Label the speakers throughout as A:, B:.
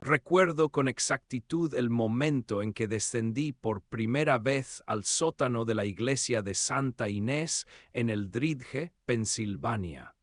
A: Recuerdo con exactitud el momento en que descendí por primera vez al sótano de la iglesia de Santa Inés en Eldridge, Pensilvania.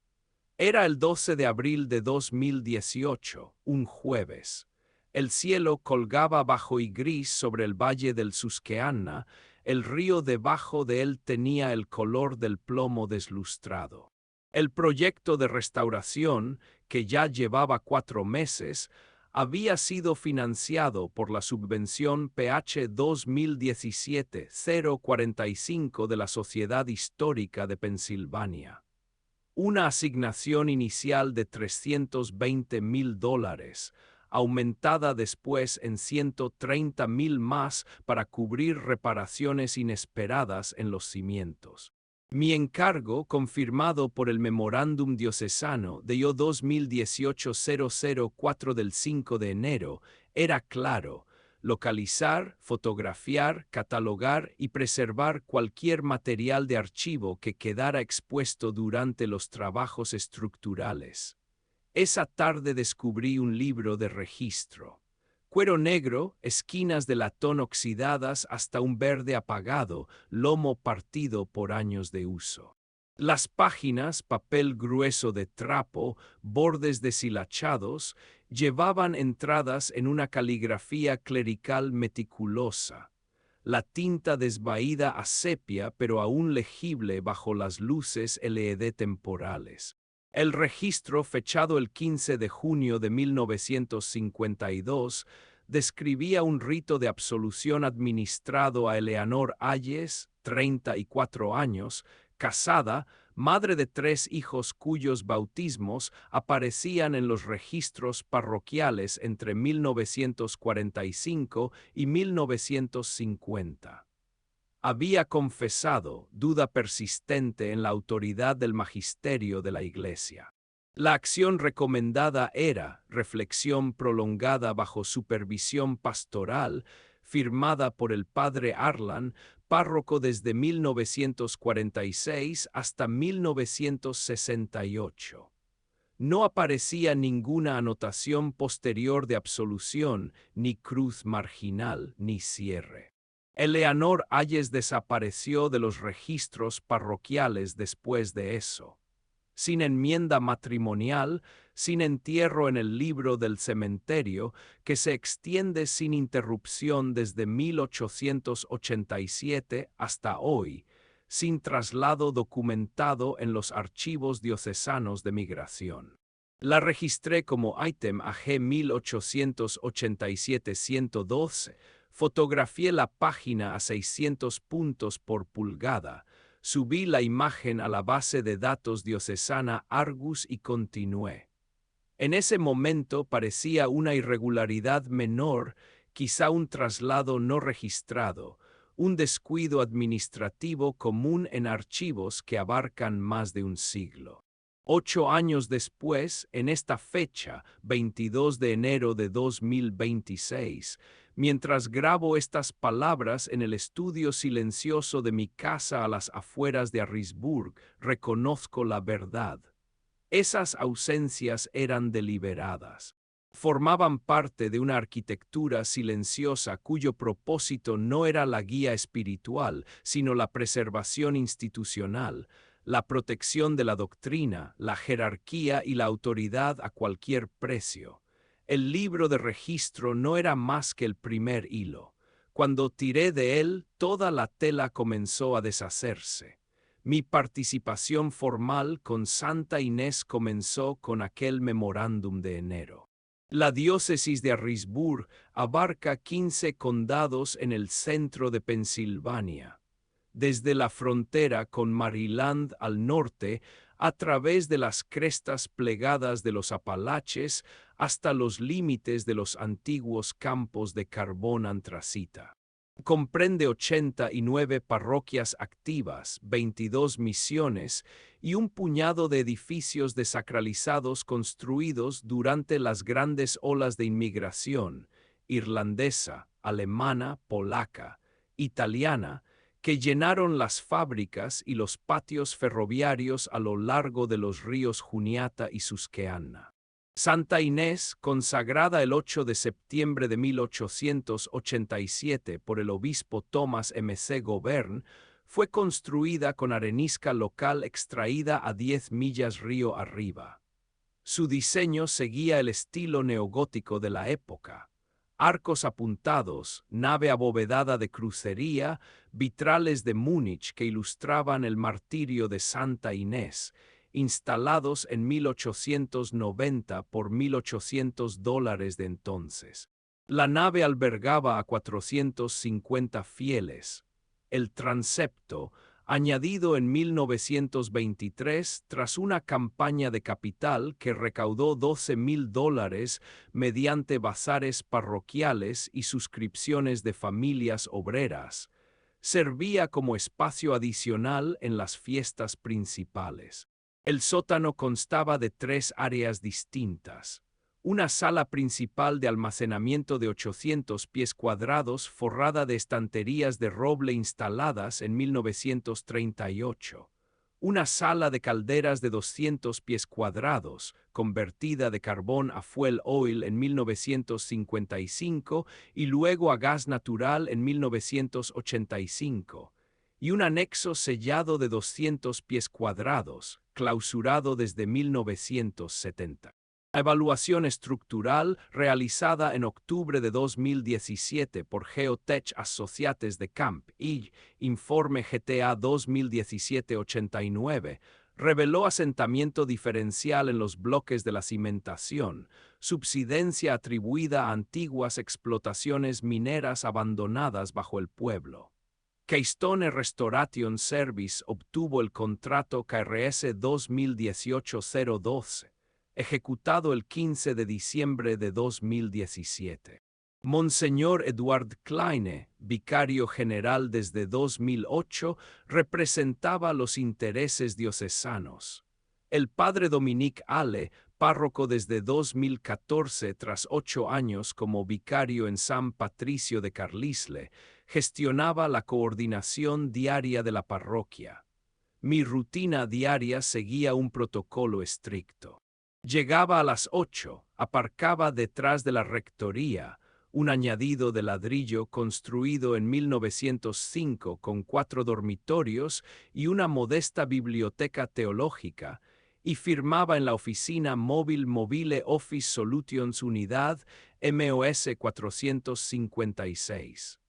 A: Era el 12 de abril de 2018, un jueves. El cielo colgaba bajo y gris sobre el valle del Susquehanna, el río debajo de él tenía el color del plomo deslustrado. El proyecto de restauración, que ya llevaba 4 meses, había sido financiado por la subvención PH 2017-045 de la Sociedad Histórica de Pensilvania. Una asignación inicial de $320,000, aumentada después en 130,000 más para cubrir reparaciones inesperadas en los cimientos. Mi encargo, confirmado por el Memorándum Diocesano de IO 2018-004 del 5 de enero, era claro: localizar, fotografiar, catalogar y preservar cualquier material de archivo que quedara expuesto durante los trabajos estructurales. Esa tarde descubrí un libro de registro. Cuero negro, esquinas de latón oxidadas hasta un verde apagado, lomo partido por años de uso. Las páginas, papel grueso de trapo, bordes deshilachados, llevaban entradas en una caligrafía clerical meticulosa. La tinta desvaída a sepia, pero aún legible bajo las luces LED temporales. El registro, fechado el 15 de junio de 1952, describía un rito de absolución administrado a Eleanor Hayes, 34 años, casada, madre de 3 hijos cuyos bautismos aparecían en los registros parroquiales entre 1945 y 1950. Había confesado duda persistente en la autoridad del magisterio de la Iglesia. La acción recomendada era reflexión prolongada bajo supervisión pastoral, firmada por el padre Arlan, párroco desde 1946 hasta 1968. No aparecía ninguna anotación posterior de absolución, ni cruz marginal, ni cierre. Eleanor Hayes desapareció de los registros parroquiales después de eso. Sin enmienda matrimonial, sin entierro en el libro del cementerio, que se extiende sin interrupción desde 1887 hasta hoy, sin traslado documentado en los archivos diocesanos de migración. La registré como ítem AG 1887-112, fotografié la página a 600 puntos por pulgada, subí la imagen a la base de datos diocesana Argus y continué. En ese momento parecía una irregularidad menor, quizá un traslado no registrado, un descuido administrativo común en archivos que abarcan más de un siglo. 8 años después, en esta fecha, 22 de enero de 2026, mientras grabo estas palabras en el estudio silencioso de mi casa a las afueras de Harrisburg, reconozco la verdad. Esas ausencias eran deliberadas. Formaban parte de una arquitectura silenciosa cuyo propósito no era la guía espiritual, sino la preservación institucional, la protección de la doctrina, la jerarquía y la autoridad a cualquier precio. El libro de registro no era más que el primer hilo. Cuando tiré de él, toda la tela comenzó a deshacerse. Mi participación formal con Santa Inés comenzó con aquel memorándum de enero. La diócesis de Harrisburg abarca 15 condados en el centro de Pensilvania. Desde la frontera con Maryland al norte, a través de las crestas plegadas de los Apalaches hasta los límites de los antiguos campos de carbón antracita. Comprende 89 parroquias activas, 22 misiones y un puñado de edificios desacralizados construidos durante las grandes olas de inmigración irlandesa, alemana, polaca, italiana, que llenaron las fábricas y los patios ferroviarios a lo largo de los ríos Juniata y Susquehanna. Santa Inés, consagrada el 8 de septiembre de 1887 por el obispo Thomas M. C. Govern, fue construida con arenisca local extraída a 10 millas río arriba. Su diseño seguía el estilo neogótico de la época. Arcos apuntados, nave abovedada de crucería, vitrales de Múnich que ilustraban el martirio de Santa Inés, instalados en 1890 por $1,800 de entonces. La nave albergaba a 450 fieles. El transepto, añadido en 1923 tras una campaña de capital que recaudó $12,000 mediante bazares parroquiales y suscripciones de familias obreras, servía como espacio adicional en las fiestas principales. El sótano constaba de 3 áreas distintas. Una sala principal de almacenamiento de 800 pies cuadrados forrada de estanterías de roble instaladas en 1938. Una sala de calderas de 200 pies cuadrados, convertida de carbón a fuel oil en 1955 y luego a gas natural en 1985. Y un anexo sellado de 200 pies cuadrados, clausurado desde 1970. La evaluación estructural realizada en octubre de 2017 por Geotech Associates de Camp y Informe GTA 2017-89 reveló asentamiento diferencial en los bloques de la cimentación, subsidencia atribuida a antiguas explotaciones mineras abandonadas bajo el pueblo. Keystone Restoration Service obtuvo el contrato KRS 2018-012, ejecutado el 15 de diciembre de 2017. Monseñor Edward Kleine, vicario general desde 2008, representaba los intereses diocesanos. El padre Dominique Ale, párroco desde 2014 tras 8 años como vicario en San Patricio de Carlisle, gestionaba la coordinación diaria de la parroquia. Mi rutina diaria seguía un protocolo estricto. Llegaba a las 8, aparcaba detrás de la rectoría, un añadido de ladrillo construido en 1905 con 4 dormitorios y una modesta biblioteca teológica, y firmaba en la oficina móvil Mobile Office Solutions Unidad MOS 456.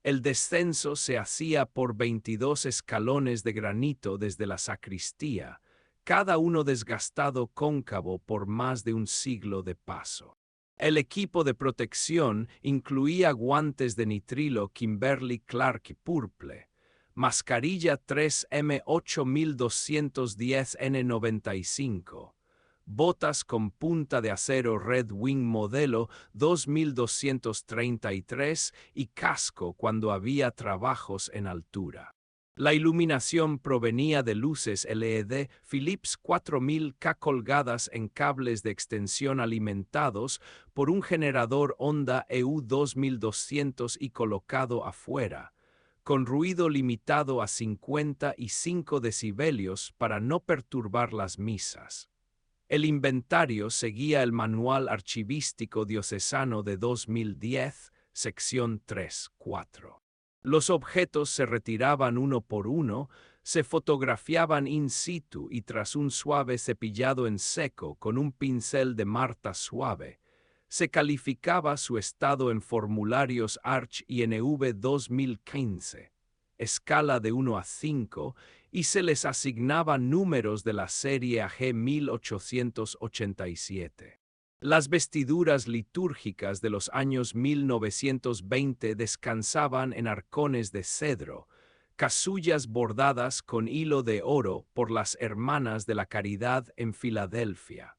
A: El descenso se hacía por 22 escalones de granito desde la sacristía, cada uno desgastado cóncavo por más de un siglo de paso. El equipo de protección incluía guantes de nitrilo Kimberly Clark Purple, mascarilla 3M 8210 N95, botas con punta de acero Red Wing modelo 2233 y casco cuando había trabajos en altura. La iluminación provenía de luces LED Philips 4000K colgadas en cables de extensión alimentados por un generador Honda EU 2200 y colocado afuera, con ruido limitado a 55 decibelios para no perturbar las misas. El inventario seguía el Manual Archivístico Diocesano de 2010, sección 3.4. Los objetos se retiraban uno por uno, se fotografiaban in situ y tras un suave cepillado en seco con un pincel de Marta suave, se calificaba su estado en formularios Arch INV 2015, escala de 1 a 5, y se les asignaban números de la serie AG 1887. Las vestiduras litúrgicas de los años 1920 descansaban en arcones de cedro, casullas bordadas con hilo de oro por las Hermanas de la Caridad en Filadelfia.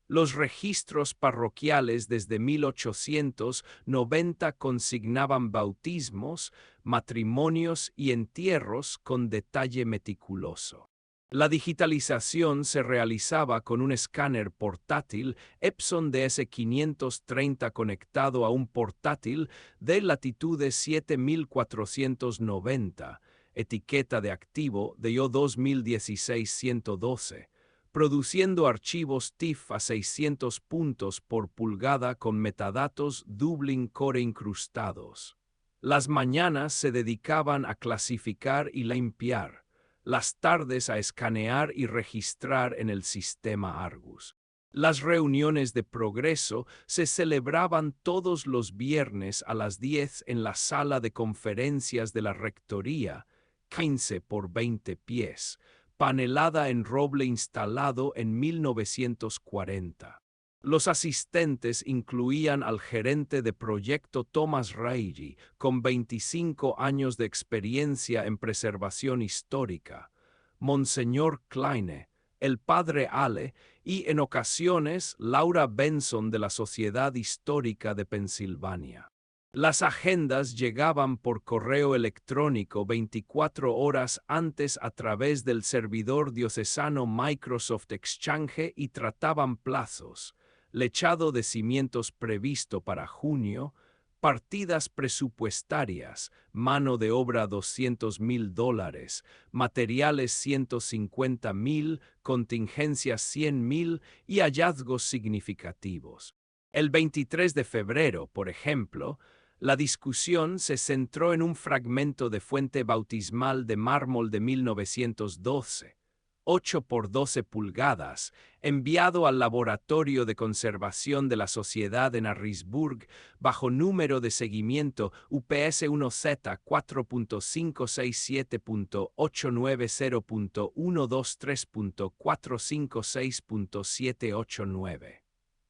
A: Los registros parroquiales desde 1890 consignaban bautismos, matrimonios y entierros con detalle meticuloso. La digitalización se realizaba con un escáner portátil Epson DS530 conectado a un portátil de latitudes 7490, etiqueta de activo de IO 2016-112, produciendo archivos TIFF a 600 puntos por pulgada con metadatos Dublin Core incrustados. Las mañanas se dedicaban a clasificar y limpiar, las tardes a escanear y registrar en el sistema Argus. Las reuniones de progreso se celebraban todos los viernes a las 10 en la sala de conferencias de la Rectoría, 15 por 20 pies, panelada en roble instalado en 1940. Los asistentes incluían al gerente de proyecto Thomas Reilly, con 25 años de experiencia en preservación histórica, Monseñor Kleine, el padre Ale y, en ocasiones, Laura Benson de la Sociedad Histórica de Pensilvania. Las agendas llegaban por correo electrónico 24 horas antes a través del servidor diocesano Microsoft Exchange y trataban plazos, lechado de cimientos previsto para junio, partidas presupuestarias, mano de obra $200,000, materiales $150,000, contingencias $100,000 y hallazgos significativos. El 23 de febrero, por ejemplo, la discusión se centró en un fragmento de fuente bautismal de mármol de 1912, 8 por 12 pulgadas, enviado al Laboratorio de Conservación de la Sociedad en Harrisburg bajo número de seguimiento UPS 1Z 4.567.890.123.456.789.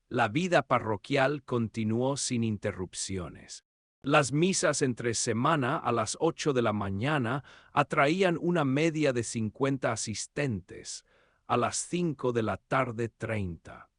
A: La vida parroquial continuó sin interrupciones. Las misas entre semana a las 8 de la mañana atraían una media de 50 asistentes, a las 5 de la tarde 30.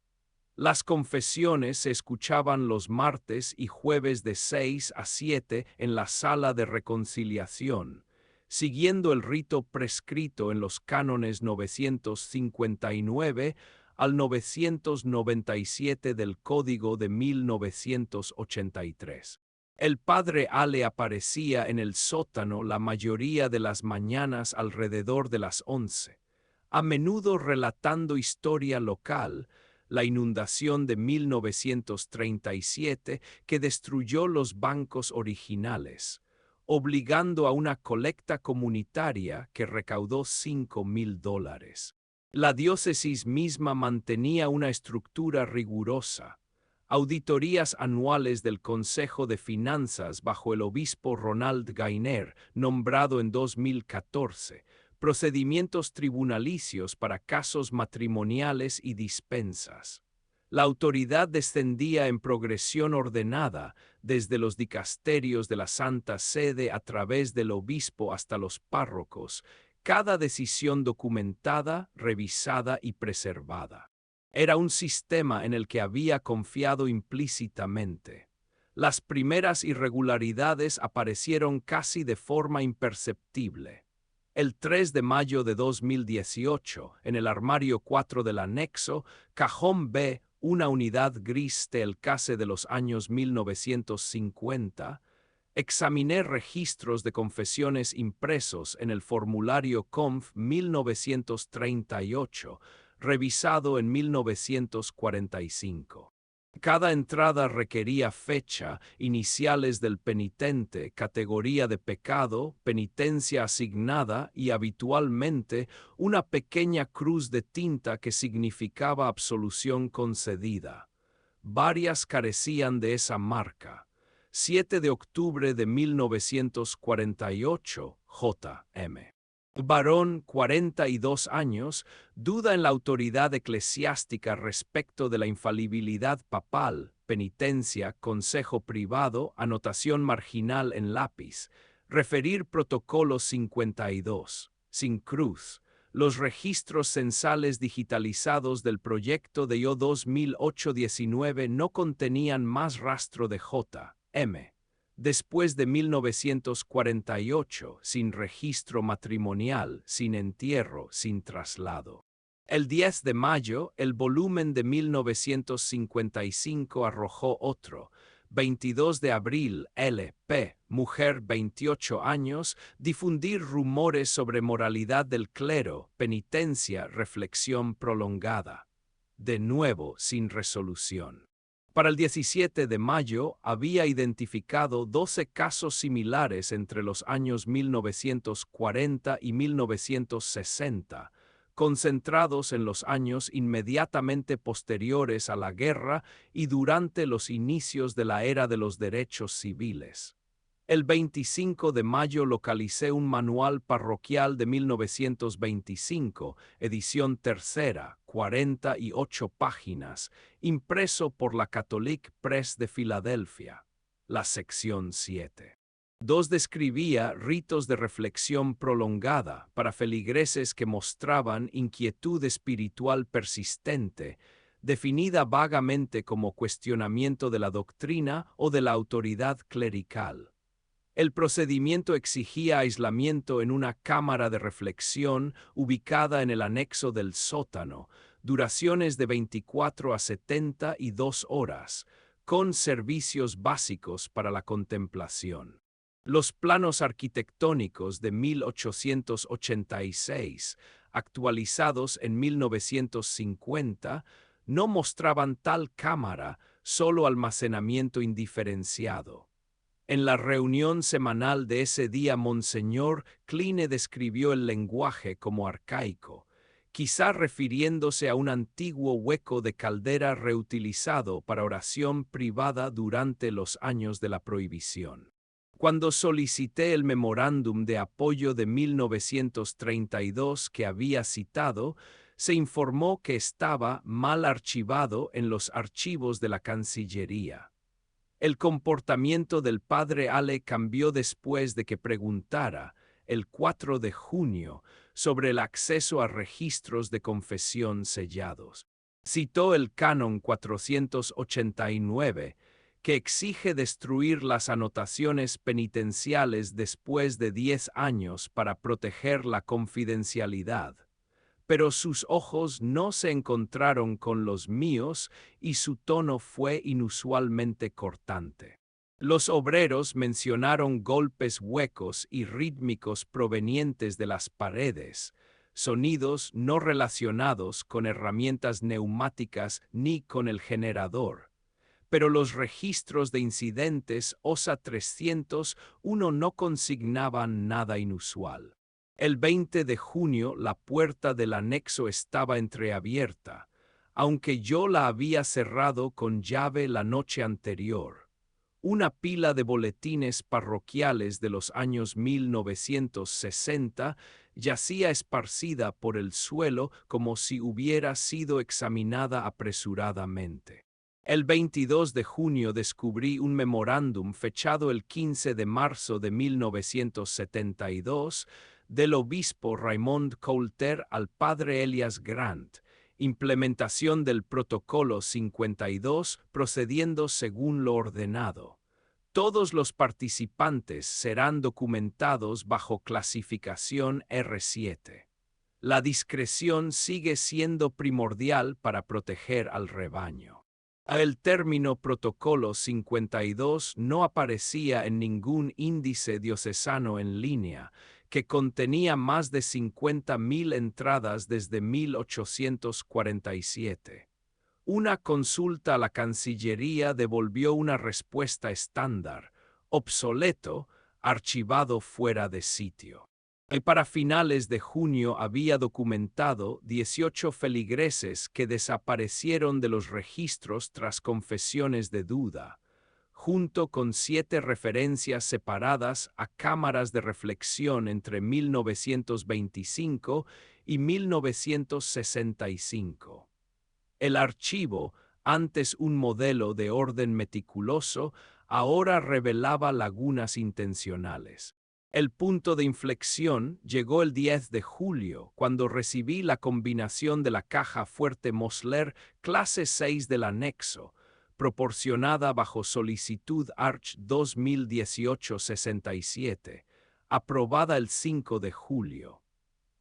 A: Las confesiones se escuchaban los martes y jueves de 6 a 7 en la sala de reconciliación, siguiendo el rito prescrito en los cánones 959 al 997 del Código de 1983. El padre Ale aparecía en el sótano la mayoría de las mañanas alrededor de las 11, a menudo relatando historia local, la inundación de 1937 que destruyó los bancos originales, obligando a una colecta comunitaria que recaudó $5,000. La diócesis misma mantenía una estructura rigurosa, auditorías anuales del Consejo de Finanzas bajo el obispo Ronald Gainer, nombrado en 2014, procedimientos tribunalicios para casos matrimoniales y dispensas. La autoridad descendía en progresión ordenada desde los dicasterios de la Santa Sede a través del obispo hasta los párrocos, cada decisión documentada, revisada y preservada. Era un sistema en el que había confiado implícitamente. Las primeras irregularidades aparecieron casi de forma imperceptible. El 3 de mayo de 2018, en el armario 4 del anexo, cajón B, una unidad gris Telcase de los años 1950, examiné registros de confesiones impresos en el formulario CONF 1938, revisado en 1945. Cada entrada requería fecha, iniciales del penitente, categoría de pecado, penitencia asignada y, habitualmente, una pequeña cruz de tinta que significaba absolución concedida. Varias carecían de esa marca. 7 de octubre de 1948, J.M. Varón, 42 años, duda en la autoridad eclesiástica respecto de la infalibilidad papal, penitencia, consejo privado, anotación marginal en lápiz, referir protocolo 52, sin cruz, los registros censales digitalizados del proyecto de IO 2008-19 no contenían más rastro de J.M. Después de 1948, sin registro matrimonial, sin entierro, sin traslado. El 10 de mayo, el volumen de 1955 arrojó otro, 22 de abril, L.P., mujer 28 años, difundir rumores sobre moralidad del clero, penitencia, reflexión prolongada. De nuevo, sin resolución. Para el 17 de mayo había identificado 12 casos similares entre los años 1940 y 1960, concentrados en los años inmediatamente posteriores a la guerra y durante los inicios de la era de los derechos civiles. El 25 de mayo localicé un manual parroquial de 1925, edición tercera, 48 páginas, impreso por la Catholic Press de Filadelfia, la sección 7. 2 describía ritos de reflexión prolongada para feligreses que mostraban inquietud espiritual persistente, definida vagamente como cuestionamiento de la doctrina o de la autoridad clerical. El procedimiento exigía aislamiento en una cámara de reflexión ubicada en el anexo del sótano, duraciones de 24 a 72 horas, con servicios básicos para la contemplación. Los planos arquitectónicos de 1886, actualizados en 1950, no mostraban tal cámara, solo almacenamiento indiferenciado. En la reunión semanal de ese día, Monseñor Kline describió el lenguaje como arcaico, quizá refiriéndose a un antiguo hueco de caldera reutilizado para oración privada durante los años de la prohibición. Cuando solicité el memorándum de apoyo de 1932 que había citado, se informó que estaba mal archivado en los archivos de la Cancillería. El comportamiento del padre Ale cambió después de que preguntara, el 4 de junio, sobre el acceso a registros de confesión sellados. Citó el Canon 489, que exige destruir las anotaciones penitenciales después de 10 años para proteger la confidencialidad. Pero sus ojos no se encontraron con los míos y su tono fue inusualmente cortante. Los obreros mencionaron golpes huecos y rítmicos provenientes de las paredes, sonidos no relacionados con herramientas neumáticas ni con el generador. Pero los registros de incidentes OSA 301 no consignaban nada inusual. El 20 de junio la puerta del anexo estaba entreabierta, aunque yo la había cerrado con llave la noche anterior. Una pila de boletines parroquiales de los años 1960 yacía esparcida por el suelo como si hubiera sido examinada apresuradamente. El 22 de junio descubrí un memorándum fechado el 15 de marzo de 1972 del obispo Raymond Coulter al padre Elias Grant, implementación del protocolo 52 procediendo según lo ordenado. Todos los participantes serán documentados bajo clasificación R7. La discreción sigue siendo primordial para proteger al rebaño. El término Protocolo 52 no aparecía en ningún índice diocesano en línea, que contenía más de 50.000 entradas desde 1847. Una consulta a la Cancillería devolvió una respuesta estándar, obsoleto, archivado fuera de sitio. Y para finales de junio había documentado 18 feligreses que desaparecieron de los registros tras confesiones de duda, junto con 7 referencias separadas a cámaras de reflexión entre 1925 y 1965. El archivo, antes un modelo de orden meticuloso, ahora revelaba lagunas intencionales. El punto de inflexión llegó el 10 de julio, cuando recibí la combinación de la caja fuerte Mosler clase 6 del anexo, proporcionada bajo solicitud Arch 2018-67, aprobada el 5 de julio.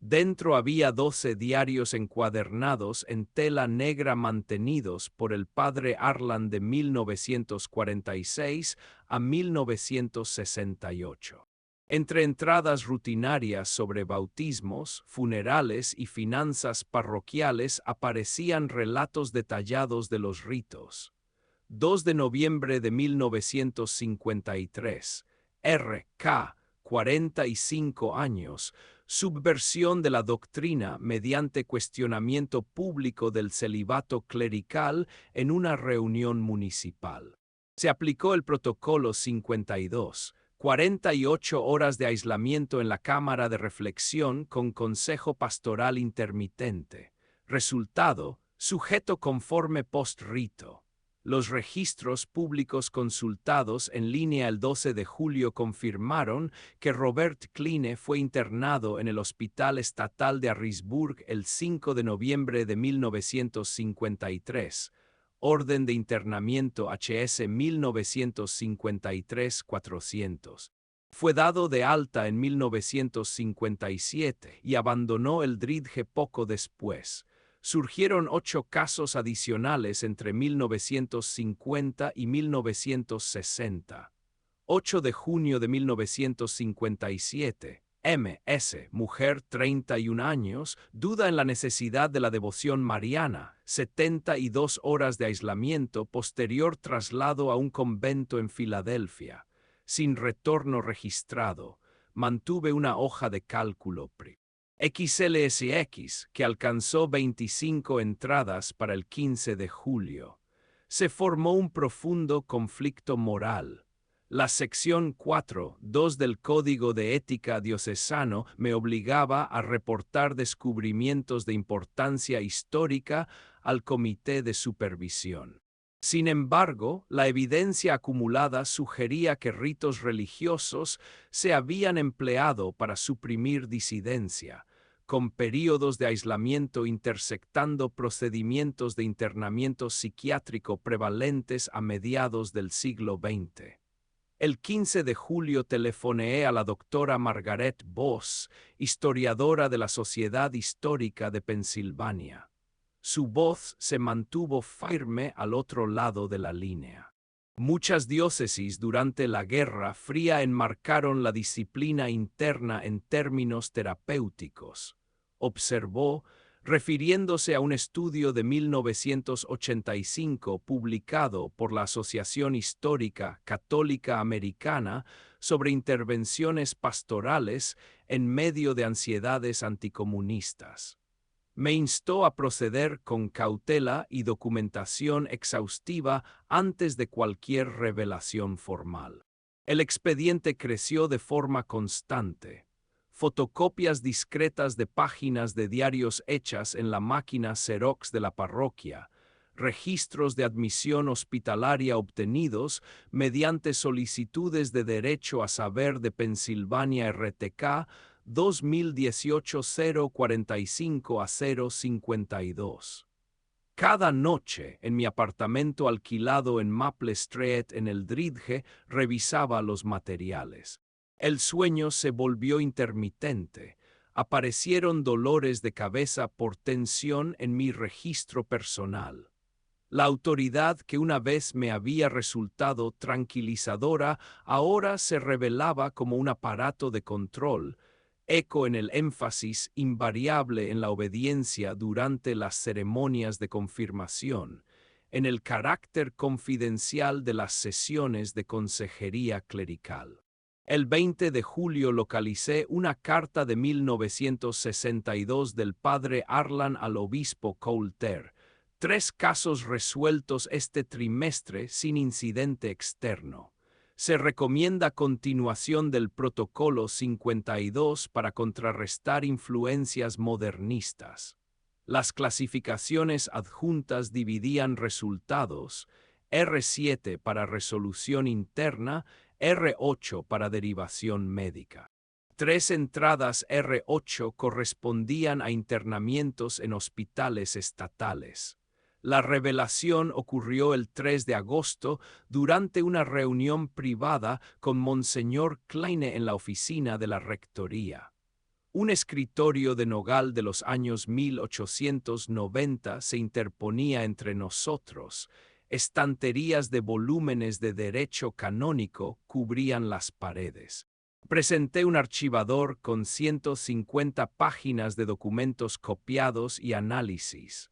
A: Dentro había 12 diarios encuadernados en tela negra mantenidos por el padre Arlan de 1946 a 1968. Entre entradas rutinarias sobre bautismos, funerales y finanzas parroquiales aparecían relatos detallados de los ritos. 2 de noviembre de 1953, R.K., 45 años, subversión de la doctrina mediante cuestionamiento público del celibato clerical en una reunión municipal. Se aplicó el protocolo 52, 48 horas de aislamiento en la cámara de reflexión con consejo pastoral intermitente. Resultado, sujeto conforme post-rito. Los registros públicos consultados en línea el 12 de julio confirmaron que Robert Kline fue internado en el Hospital Estatal de Harrisburg el 5 de noviembre de 1953. Orden de internamiento HS 1953-400. Fue dado de alta en 1957 y abandonó el Dridge poco después. Surgieron 8 casos adicionales entre 1950 y 1960. 8 de junio de 1957. M.S., mujer 31 años, duda en la necesidad de la devoción mariana, 72 horas de aislamiento, posterior traslado a un convento en Filadelfia. Sin retorno registrado, mantuve una hoja de cálculo XLSX que alcanzó 25 entradas para el 15 de julio. Se formó un profundo conflicto moral. La sección 4.2 del Código de Ética Diocesano me obligaba a reportar descubrimientos de importancia histórica al Comité de Supervisión. Sin embargo, la evidencia acumulada sugería que ritos religiosos se habían empleado para suprimir disidencia, con períodos de aislamiento intersectando procedimientos de internamiento psiquiátrico prevalentes a mediados del siglo XX. El 15 de julio telefoneé a la doctora Margaret Voss, historiadora de la Sociedad Histórica de Pensilvania. Su voz se mantuvo firme al otro lado de la línea. Muchas diócesis durante la Guerra Fría enmarcaron la disciplina interna en términos terapéuticos, observó, refiriéndose a un estudio de 1985 publicado por la Asociación Histórica Católica Americana sobre intervenciones pastorales en medio de ansiedades anticomunistas. Me instó a proceder con cautela y documentación exhaustiva antes de cualquier revelación formal. El expediente creció de forma constante. Fotocopias discretas de páginas de diarios hechas en la máquina Xerox de la parroquia, registros de admisión hospitalaria obtenidos mediante solicitudes de derecho a saber de Pensilvania RTK 2018-045 a 052. Cada noche, en mi apartamento alquilado en Maple Street en el Dridge, revisaba los materiales. El sueño se volvió intermitente. Aparecieron dolores de cabeza por tensión en mi registro personal. La autoridad que una vez me había resultado tranquilizadora ahora se revelaba como un aparato de control, eco en el énfasis invariable en la obediencia durante las ceremonias de confirmación, en el carácter confidencial de las sesiones de consejería clerical. El 20 de julio localicé una carta de 1962 del padre Arlan al obispo Coulter, 3 casos resueltos este trimestre sin incidente externo. Se recomienda continuación del Protocolo 52 para contrarrestar influencias modernistas. Las clasificaciones adjuntas dividían resultados, R7 para resolución interna, R8 para derivación médica. 3 entradas R8 correspondían a internamientos en hospitales estatales. La revelación ocurrió el 3 de agosto durante una reunión privada con Monseñor Kline en la oficina de la rectoría. Un escritorio de nogal de los años 1890 se interponía entre nosotros. Estanterías de volúmenes de derecho canónico cubrían las paredes. Presenté un archivador con 150 páginas de documentos copiados y análisis.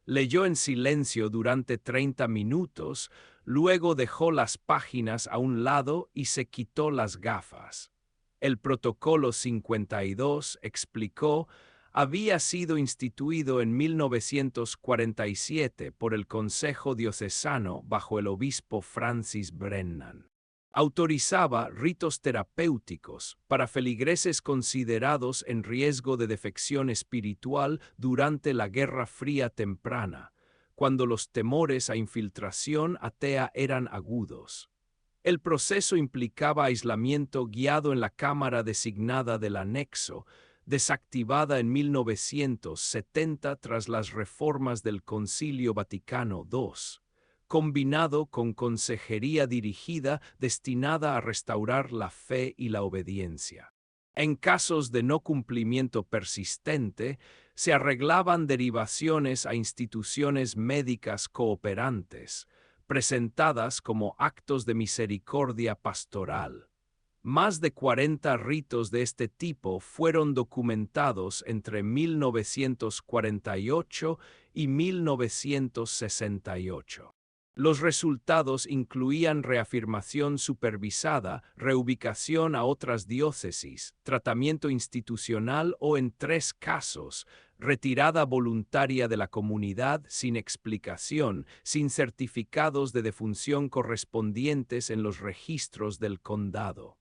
A: Leyó en silencio durante 30 minutos, luego dejó las páginas a un lado y se quitó las gafas. El Protocolo 52, explicó, había sido instituido en 1947 por el Consejo Diocesano bajo el obispo Francis Brennan. Autorizaba ritos terapéuticos para feligreses considerados en riesgo de defección espiritual durante la Guerra Fría temprana, cuando los temores a infiltración atea eran agudos. El proceso implicaba aislamiento guiado en la cámara designada del anexo, desactivada en 1970 tras las reformas del Concilio Vaticano II, combinado con consejería dirigida destinada a restaurar la fe y la obediencia. En casos de no cumplimiento persistente, se arreglaban derivaciones a instituciones médicas cooperantes, presentadas como actos de misericordia pastoral. Más de 40 ritos de este tipo fueron documentados entre 1948 y 1968. Los resultados incluían reafirmación supervisada, reubicación a otras diócesis, tratamiento institucional o, en 3 casos, retirada voluntaria de la comunidad sin explicación, sin certificados de defunción correspondientes en los registros del condado.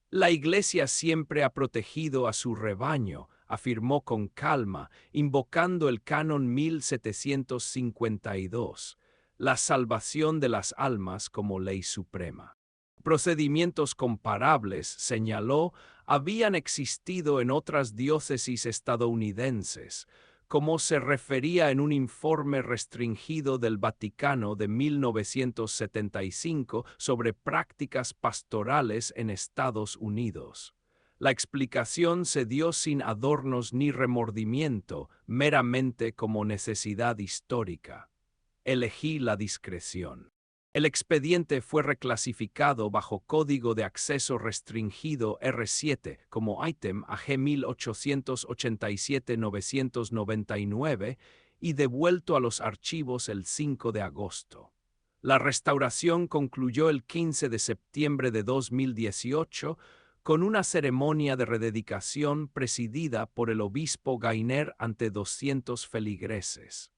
A: La Iglesia siempre ha protegido a su rebaño, afirmó con calma, invocando el Canon 1752. La salvación de las almas como ley suprema. Procedimientos comparables, señaló, habían existido en otras diócesis estadounidenses, como se refería en un informe restringido del Vaticano de 1975 sobre prácticas pastorales en Estados Unidos. La explicación se dio sin adornos ni remordimiento, meramente como necesidad histórica. Elegí la discreción. El expediente fue reclasificado bajo Código de Acceso Restringido R7 como ítem AG 1887-999 y devuelto a los archivos el 5 de agosto. La restauración concluyó el 15 de septiembre de 2018 con una ceremonia de rededicación presidida por el obispo Gainer ante 200 feligreses.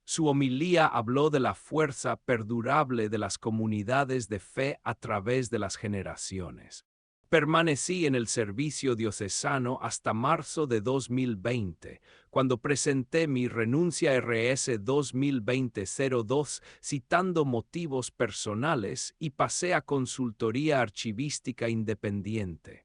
A: Su homilía habló de la fuerza perdurable de las comunidades de fe a través de las generaciones. Permanecí en el servicio diocesano hasta marzo de 2020, cuando presenté mi renuncia RS 2020-02 citando motivos personales y pasé a consultoría archivística independiente.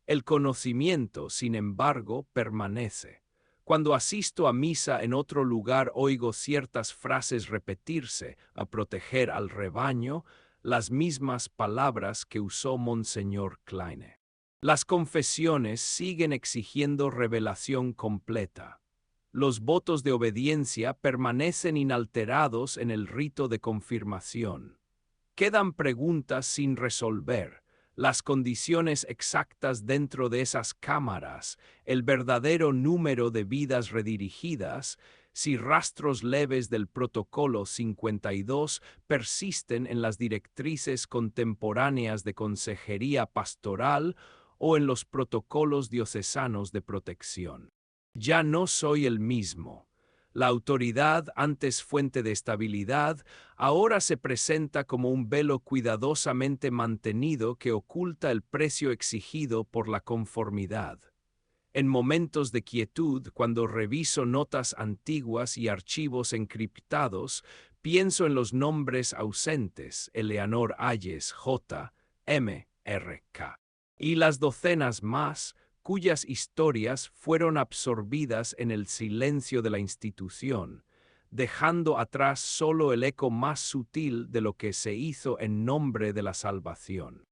A: El conocimiento, sin embargo, permanece. Cuando asisto a misa en otro lugar oigo ciertas frases repetirse a proteger al rebaño, las mismas palabras que usó Monseñor Kleine. Las confesiones siguen exigiendo revelación completa. Los votos de obediencia permanecen inalterados en el rito de confirmación. Quedan preguntas sin resolver. Las condiciones exactas dentro de esas cámaras, el verdadero número de vidas redirigidas, si rastros leves del Protocolo 52 persisten en las directrices contemporáneas de consejería pastoral o en los protocolos diocesanos de protección. Ya no soy el mismo. La autoridad, antes fuente de estabilidad, ahora se presenta como un velo cuidadosamente mantenido que oculta el precio exigido por la conformidad. En momentos de quietud, cuando reviso notas antiguas y archivos encriptados, pienso en los nombres ausentes, Eleanor Hayes, J. M. R. K. y las docenas más, cuyas historias fueron absorbidas en el silencio de la institución, dejando atrás solo el eco más sutil de lo que se hizo en nombre de la salvación.